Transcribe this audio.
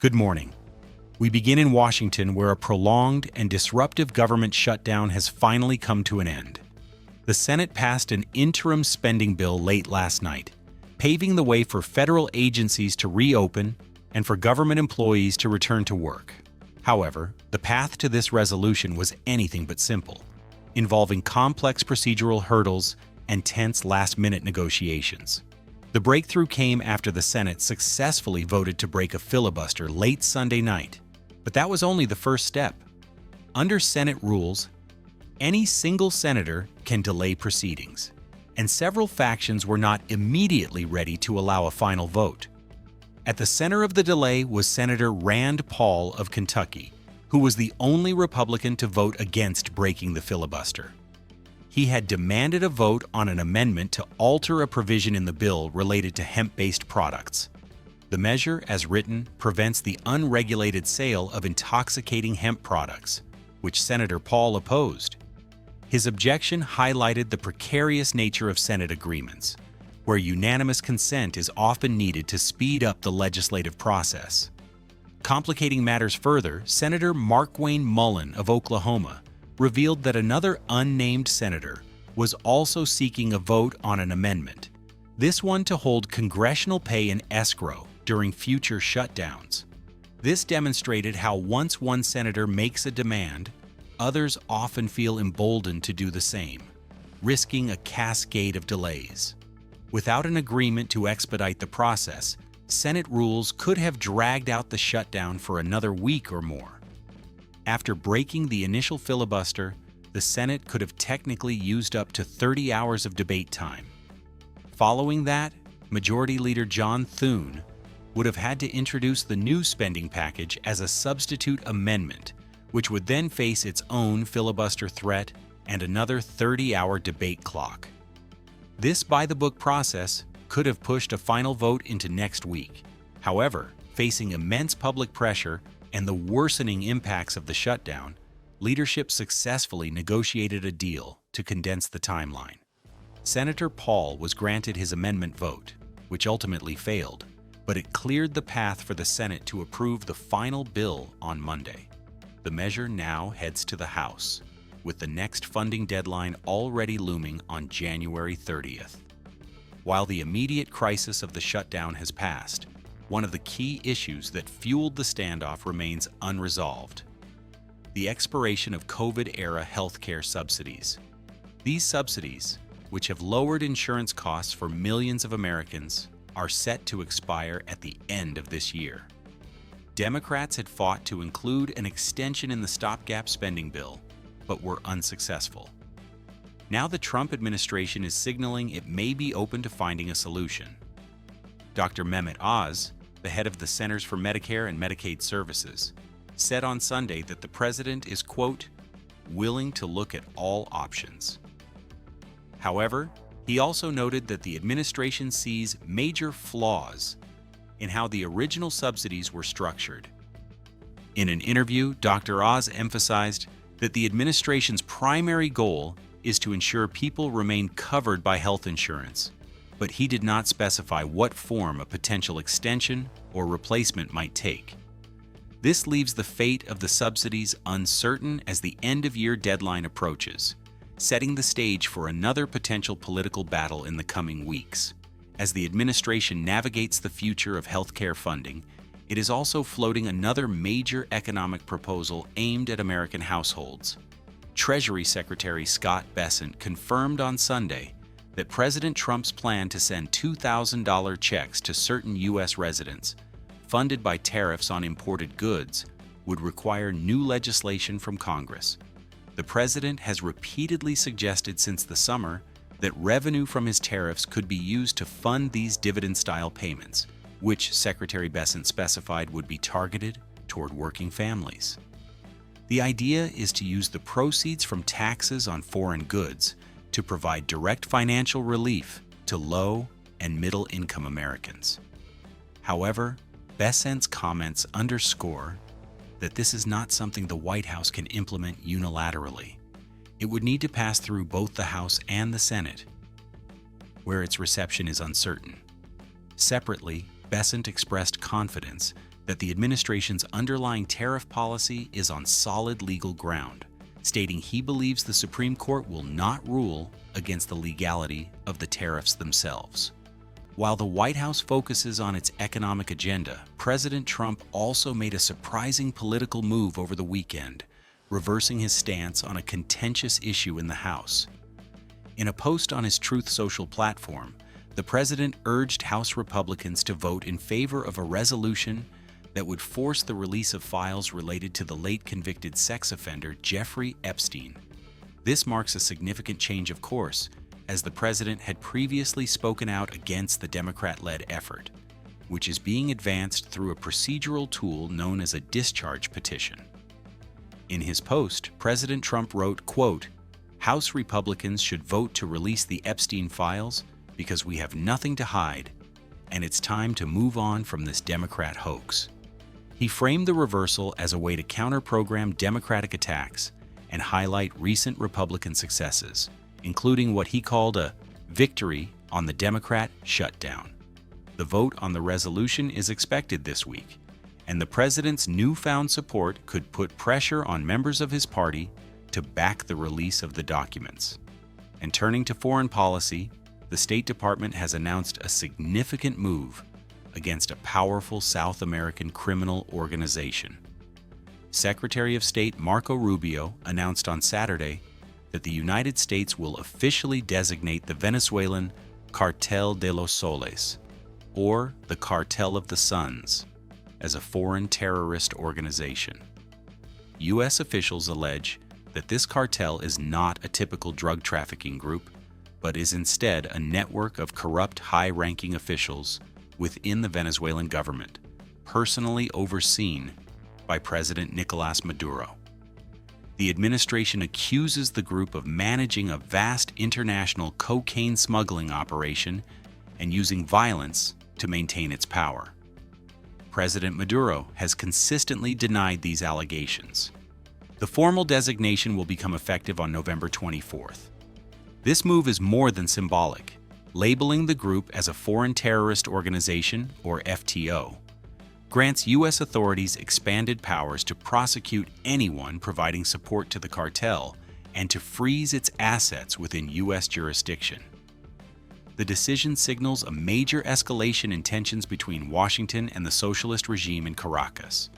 Good morning. We begin in Washington, where a prolonged and disruptive government shutdown has finally come to an end. The Senate passed an interim spending bill late last night, paving the way for federal agencies to reopen and for government employees to return to work. However, the path to this resolution was anything but simple, involving complex procedural hurdles and tense last-minute negotiations. The breakthrough came after the Senate successfully voted to break a filibuster late Sunday night. But that was only the first step. Under Senate rules, any single senator can delay proceedings, and several factions were not immediately ready to allow a final vote. At the center of the delay was Senator Rand Paul of Kentucky, who was the only Republican to vote against breaking the filibuster. He had demanded a vote on an amendment to alter a provision in the bill related to hemp-based products. The measure, as written, prevents the unregulated sale of intoxicating hemp products, which Senator Paul opposed. His objection highlighted the precarious nature of Senate agreements, where unanimous consent is often needed to speed up the legislative process. Complicating matters further, Senator Markwayne Mullin of Oklahoma revealed that another unnamed senator was also seeking a vote on an amendment, this one to hold congressional pay in escrow during future shutdowns. This demonstrated how once one senator makes a demand, others often feel emboldened to do the same, risking a cascade of delays. Without an agreement to expedite the process, Senate rules could have dragged out the shutdown for another week or more. After breaking the initial filibuster, the Senate could have technically used up to 30 hours of debate time. Following that, Majority Leader John Thune would have had to introduce the new spending package as a substitute amendment, which would then face its own filibuster threat and another 30-hour debate clock. This by-the-book process could have pushed a final vote into next week. However, facing immense public pressure and the worsening impacts of the shutdown, leadership successfully negotiated a deal to condense the timeline. Senator Paul was granted his amendment vote, which ultimately failed, but it cleared the path for the Senate to approve the final bill on Monday. The measure now heads to the House, with the next funding deadline already looming on January 30th. While the immediate crisis of the shutdown has passed, one of the key issues that fueled the standoff remains unresolved: the expiration of COVID-era healthcare subsidies. These subsidies, which have lowered insurance costs for millions of Americans, are set to expire at the end of this year. Democrats had fought to include an extension in the stopgap spending bill, but were unsuccessful. Now the Trump administration is signaling it may be open to finding a solution. Dr. Mehmet Oz, the head of the Centers for Medicare and Medicaid Services, said on Sunday that the president is, quote, willing to look at all options. However, he also noted that the administration sees major flaws in how the original subsidies were structured. In an interview, Dr. Oz emphasized that the administration's primary goal is to ensure people remain covered by health insurance, but he did not specify what form a potential extension or replacement might take. This leaves the fate of the subsidies uncertain as the end-of-year deadline approaches, setting the stage for another potential political battle in the coming weeks. As the administration navigates the future of healthcare funding, it is also floating another major economic proposal aimed at American households. Treasury Secretary Scott Bessent confirmed on Sunday that President Trump's plan to send $2,000 checks to certain U.S. residents, funded by tariffs on imported goods, would require new legislation from Congress. The president has repeatedly suggested since the summer that revenue from his tariffs could be used to fund these dividend-style payments, which Secretary Bessent specified would be targeted toward working families. The idea is to use the proceeds from taxes on foreign goods to provide direct financial relief to low and middle-income Americans. However, Bessent's comments underscore that this is not something the White House can implement unilaterally. It would need to pass through both the House and the Senate, where its reception is uncertain. Separately, Bessent expressed confidence that the administration's underlying tariff policy is on solid legal ground, stating he believes the Supreme Court will not rule against the legality of the tariffs themselves. While the White House focuses on its economic agenda, President Trump also made a surprising political move over the weekend, reversing his stance on a contentious issue in the House. In a post on his Truth Social platform, the president urged House Republicans to vote in favor of a resolution that would force the release of files related to the late convicted sex offender Jeffrey Epstein. This marks a significant change of course, as the president had previously spoken out against the Democrat-led effort, which is being advanced through a procedural tool known as a discharge petition. In his post, President Trump wrote, quote, "House Republicans should vote to release the Epstein files because we have nothing to hide, and it's time to move on from this Democrat hoax." He framed the reversal as a way to counter-program Democratic attacks and highlight recent Republican successes, including what he called a victory on the Democrat shutdown. The vote on the resolution is expected this week, and the president's newfound support could put pressure on members of his party to back the release of the documents. And turning to foreign policy, the State Department has announced a significant move against a powerful South American criminal organization. Secretary of State Marco Rubio announced on Saturday that the United States will officially designate the Venezuelan Cartel de los Soles, or the Cartel of the Suns, as a foreign terrorist organization. U.S. officials allege that this cartel is not a typical drug trafficking group, but is instead a network of corrupt high-ranking officials within the Venezuelan government, personally overseen by President Nicolás Maduro. The administration accuses the group of managing a vast international cocaine smuggling operation and using violence to maintain its power. President Maduro has consistently denied these allegations. The formal designation will become effective on November 24th. This move is more than symbolic. Labeling the group as a foreign terrorist organization, or FTO, grants U.S. authorities expanded powers to prosecute anyone providing support to the cartel and to freeze its assets within U.S. jurisdiction. The decision signals a major escalation in tensions between Washington and the socialist regime in Caracas,